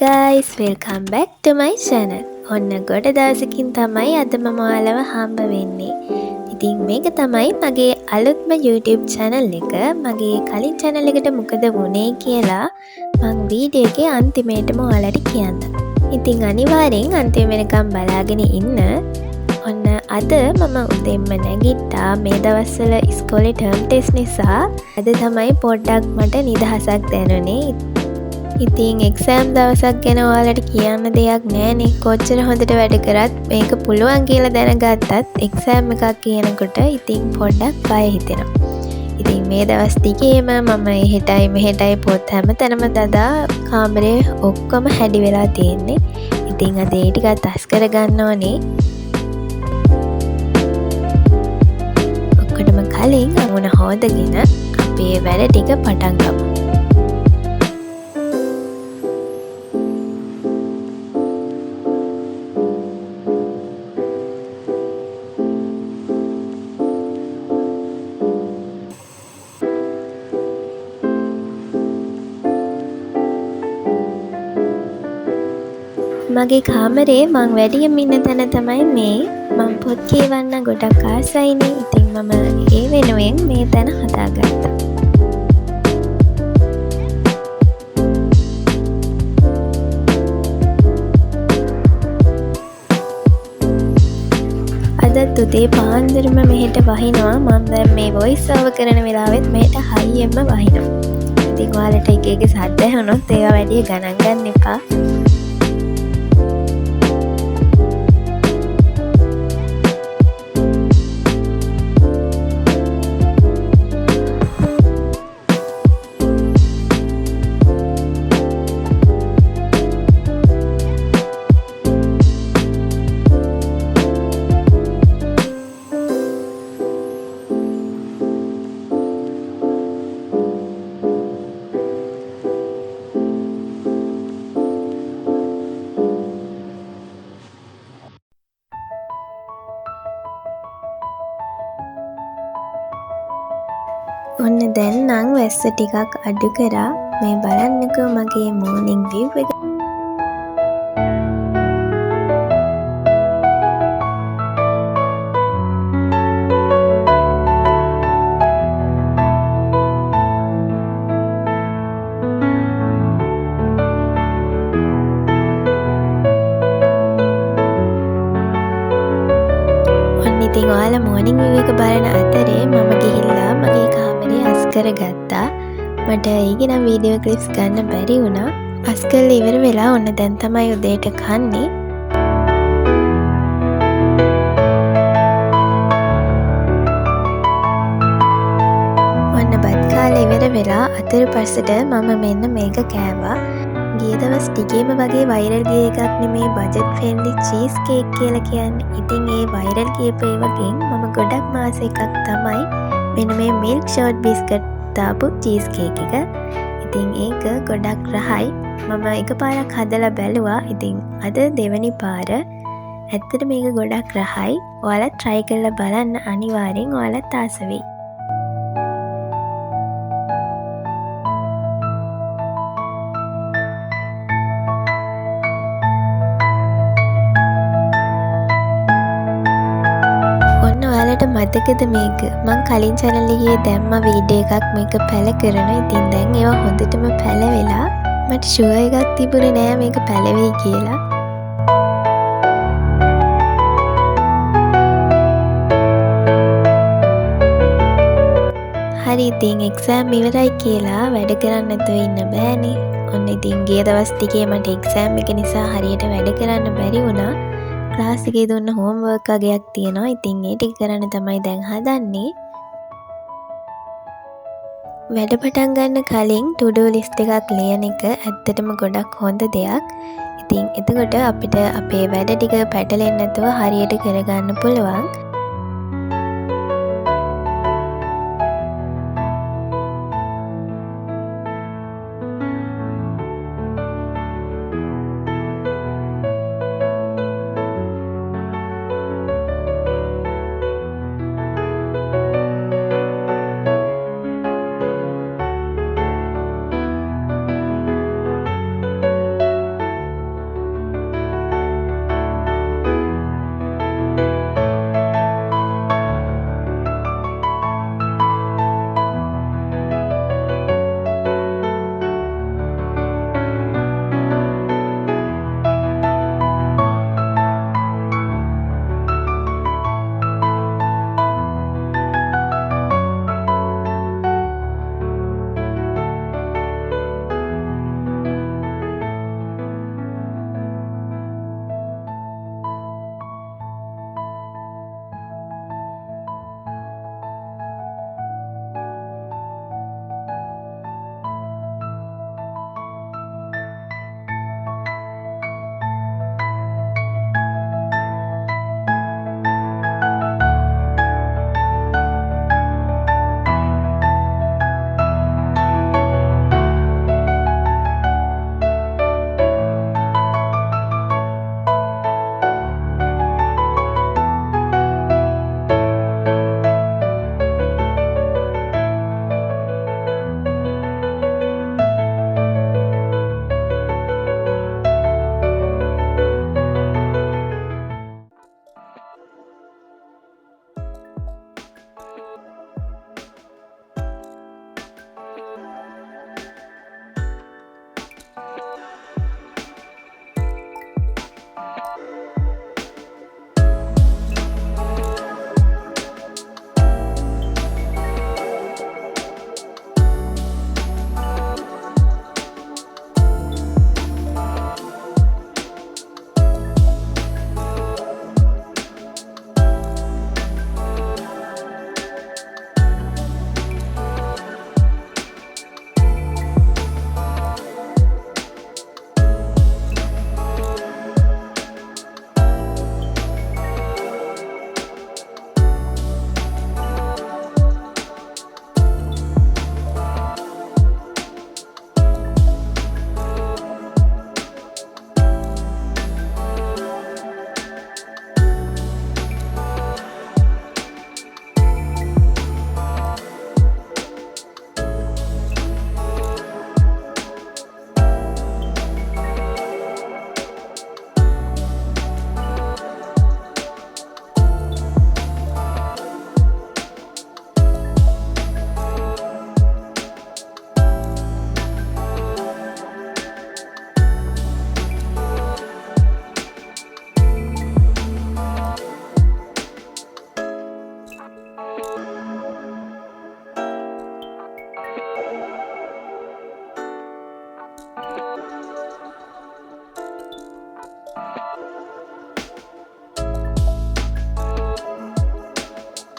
guys, welcome back to my channel. ඔන්න ගොඩ දවසකින් තමයි අද මම ඔයාලව හම්බ වෙන්නේ. ඉතින් මේක තමයි මගේ අලුත්ම YouTube channel එක. මගේ කලින් channel එකට මොකද වුනේ කියලා මම වීඩියෝ එකේ අන්තිමේටම ඔයාලට කියන්නම්. ඉතින් අනිවාර්යෙන් අන්තිම වෙනකම් බලාගෙන ඉන්න. ඔන්න අද මම උදේම නැගිට්ටා. මේ දවස්වල ඉස්කෝලේ ටර්ම් ටෙස්ට් නිසා අද තමයි පොඩ්ඩක් මට නිදහසක් දැනුනේ. ඉතින් එක්සෑම් දවසක් ගැන ඔයාලට කියන්න දෙයක් නෑනේ. කොච්චර හොඳට වැඩ කරත් මේක පුළුවන් කියලා දැනගත්තත් එක්සෑම් එකක් කියනකොට ඉතින් පොඩ්ඩක් බය හිතෙනවා. ඉතින් මේ දවස් ටිකේම මම එහෙටයි මෙහෙටයි පොත් හැමතැනම දදා කාමරේ ඔක්කොම හැඩි වෙලා තියෙන්නේ. ඉතින් අද ඒ ටිකත් අස් කරගන්න ඕනේ. ඔක්කොටම කලින් අමුණ හොදගෙන අපේ වැඩ ටික පටන් ගමු. මගේ කාමරේ මං වැඩියම ඉන්න තැන තමයි මේ. මං පොත් කියවන්න ගොඩක් ආසයිනේ. ඉතින් මම ඒ වෙනුවෙන් මේ තැන හදාගත්තා. අදත් උදේ පාන්දරම මෙහෙට වහිනවා. මම දැන් මේ වොයිස් ඕවර් කරන වෙලාවෙත් මෙහෙට හයියෙන්ම වහිනවා. ඉතින් ඔයාලට එක එක සද්ද ඇහුනොත් ඒවා වැඩි ගණන් ගන්න එපා. ඔන්න දැන් නම් වැස්ස ටිකක් අඩු කරා. මේ බලන්නකෝ මගේ මෝර්නින් view එක. ඔන්න ඉතින් ඔයාලා මෝර්නින් view එක බලන අතරේ මම ගිහිල්ලා මගේ අස් කරගත්තා. මට ඊගෙන වීඩියෝ ක්ලිප්ස් ගන්න බැරි වුණා. අස් කරලා ඉවර වෙලා ඔන්න දැන් තමයි උදේට කන්නේ. ඔන්න බත් කාලා ඉවර වෙලා අතරපසට මම මෙන්න මේක කෑවා. ගිය දවස් ටිකේම වගේ වෛරල් ගිය එකක් නෙමේ බජට් ෆ්‍රෙන්ඩ්ලි චීස් කේක් කියලා කියන්නේ. ඉතින් ඒ වෛරල් ගියපු ඒවකින් මම ගොඩක් මාස එකක් තමයි මෙන්න මේ මිල්ක් ෂෝට් බිස්කට් දාපු චීස් කේක් එක. ඉතින් ඒක ගොඩක් රහයි. මම එකපාරක් හදලා බැලුවා. ඉතින් අද දෙවනි පාර. ඇත්තට මේක ගොඩක් රහයි. ඔයාලා try කරලා බලන්න අනිවාර්යෙන්. ඔයාලත් ආස වෙයි. ඔයාලට මතකද මේක? මං කලින් channel එකේ දැම්ම වීඩියෝ එකක් මේක පැල කරන. ඉතින් දැන් ඒවා හොඳටම පැල වෙලා මට ෂුවර් එකක් තිබුණේ නෑ මේක පැලවෙයි කියලා. හරි ඉතින් එක්සෑම් ඉවරයි කියලා වැඩ කරන්න නැතුව ඉන්න බෑනේ. ඔන්න ඉතින් ගිය දවස් ටිකේ මට එක්සෑම් එක නිසා හරියට වැඩ කරන්න බැරි වුණා. ක්ලාස් එකේ දුන්න හෝම්වර්ක් වගේක් තියෙනවා. ඉතින් ඒ ටික කරන්න තමයි දැන් හදන්නේ. වැඩ පටන් ගන්න කලින් to do list එකක් ලියන එක ඇත්තටම ගොඩක් හොඳ දෙයක්. ඉතින් එතකොට අපිට අපේ වැඩ ටික පැටලෙන්නේ නැතුව හරියට කරගන්න පුළුවන්.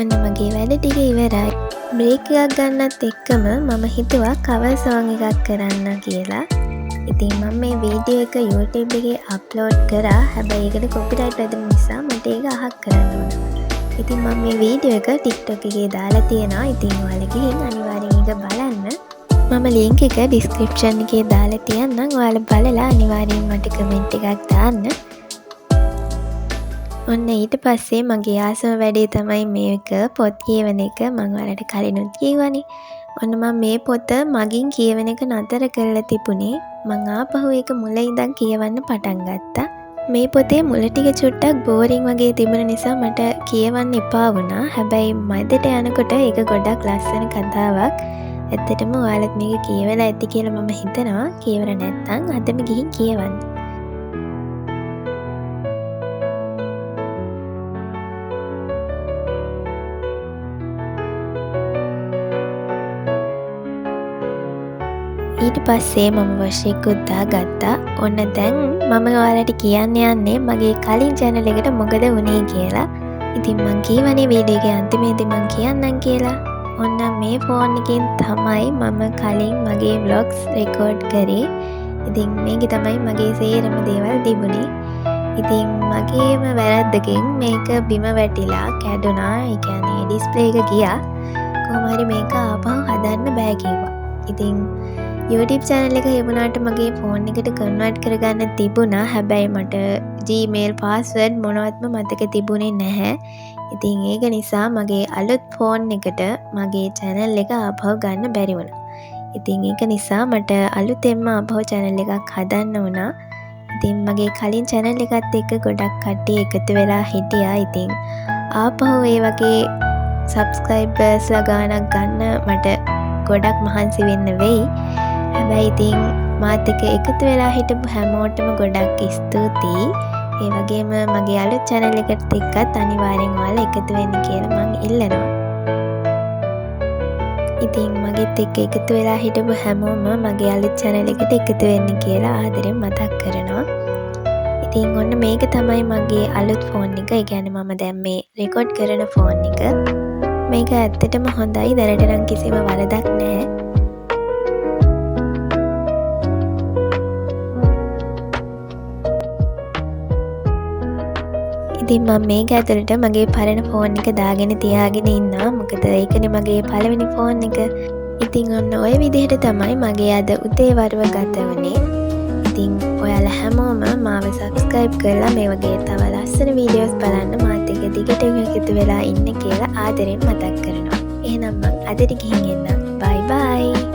ඔන්න මගේ වැඩ ටික ඉවරයි. බ්‍රේක් එකක් ගන්නත් එක්කම මම හිතුවා කවර් සෝං එකක් කරන්න කියලා. ඉතින් මම මේ වීඩියෝ එක YouTube එකේ අප්ලෝඩ් කරා. හැබැයි ඒකට කොපිරයිට් වැදුණු නිසා මට ඒක අහක් කරන්න වුණා. ඉතින් මම මේ වීඩියෝ එක TikTok එකේ දාලා තියෙනවා. ඉතින් ඔයාලා ගිහින් අනිවාර්යෙන් ඒක බලන්න. මම link එක description එකේ දාලා තියන්නම්. ඔයාලා බලලා අනිවාර්යෙන් මට comment එකක් දාන්න. ඔන්න ඊට පස්සේ මගේ ආසම වැඩේ තමයි මේක පොත් කියවන එක. මම ඔයාලට කලිනුත් කිව්වනේ. ඔන්න මම මේ පොත මගින් කියවන එක නතර කරලා තිබුණේ. මං ආපහු ඒක මුල ඉඳන් කියවන්න පටන් ගත්තා. මේ පොතේ මුල ටික චුට්ටක් බෝරින් වගේ තිබුණ නිසා මට කියවන්න එපා වුණා. හැබැයි මැදට යනකොට ඒක ගොඩක් ලස්සන කතාවක්. ඇත්තටම ඔයාලත් මේක කියවලා ඇති කියලා මම හිතනවා. කියවලා නැත්නම් අදම ගිහින් කියවන්න. ඊට පස්සේ මම වශයෙකුත් දාගත්තා. ඔන්න දැන් මම ඔයාලට කියන්න යන්නේ මගේ කලින් channel එකට මොකද වුනේ කියලා. ඉතින් මං කීවනේ වීඩියෝ එකේ අන්තිමේදී මං කියන්නම් කියලා. ඔන්න මේ ෆෝන් එකෙන් තමයි මම කලින් මගේ vlogs record කරේ. ඉතින් මේකේ තමයි මගේ සේරම දේවල් තිබුණේ. ඉතින් මගේම වැරද්දකින් මේක බිම වැටිලා කැඩුනා. ඒ කියන්නේ display එක ගියා. කොහොම හරි මේක ආපහු හදන්න බෑ කිව්වා. ඉතින් YouTube channel එක හිමුණාට මගේ ෆෝන් එකට කන්වර්ට් කරගන්න තිබුණා. හැබැයි මට Gmail password මොනවත්ම මතක තිබුණේ නැහැ. ඉතින් ඒක නිසා මගේ අලුත් ෆෝන් එකට මගේ channel එක ආපහු ගන්න බැරි වුණා. ඉතින් ඒක නිසා මට අලුතෙන්ම ආපහු channel එකක් හදන්න වුණා. ඉතින් මගේ කලින් channel එකත් එක්ක ගොඩක් කට්ටිය එකතු වෙලා හිටියා. ඉතින් ආපහු ඒ වගේ subscribers ලා ගානක් ගන්න මට ගොඩක් මහන්සි වෙන්න වෙයි. හැබැයි ඉතින් මාත් එක්ක එකතු වෙලා හිටපු හැමෝටම ගොඩක් ස්තුතියි. ඒ වගේම මගේ අලුත් channel එකට එක්කත් අනිවාර්යෙන් ඔයාලා එකතු වෙන්න කියලා මම ඉල්ලනවා. ඉතින් මගෙත් එක්ක එකතු වෙලා හිටපු හැමෝම මගේ අලුත් channel එකට එකතු වෙන්න කියලා ආදරෙන් මතක් කරනවා. ඉතින් ඔන්න මේක තමයි මගේ අලුත් ෆෝන් එක. ඒ කියන්නේ මම දැන් මේ රෙකෝඩ් කරන ෆෝන් එක. මේක ඇත්තටම හොඳයි. දැනට නම් කිසිම වරදක් නැහැ. ඉතින් මම මේක ඇතුළට මගේ පරණ ෆෝන් එක දාගෙන තියාගෙන ඉන්නවා. මොකද ඒකනේ මගේ පළවෙනි ෆෝන් එක. ඉතින් ඔන්න ඔය විදිහට තමයි මගේ අද උදේ වරුව ගත වුණේ. ඉතින් ඔයාලා හැමෝම මාව subscribe කරලා මේ වගේ තව ලස්සන වීඩියෝස් බලන්න මාත් එක්ක දිගටම එකතු වෙලා ඉන්න කියලා ආදරෙන් මතක් කරනවා. එහෙනම් මම අදට ගිහින් එන්නම්. bye bye.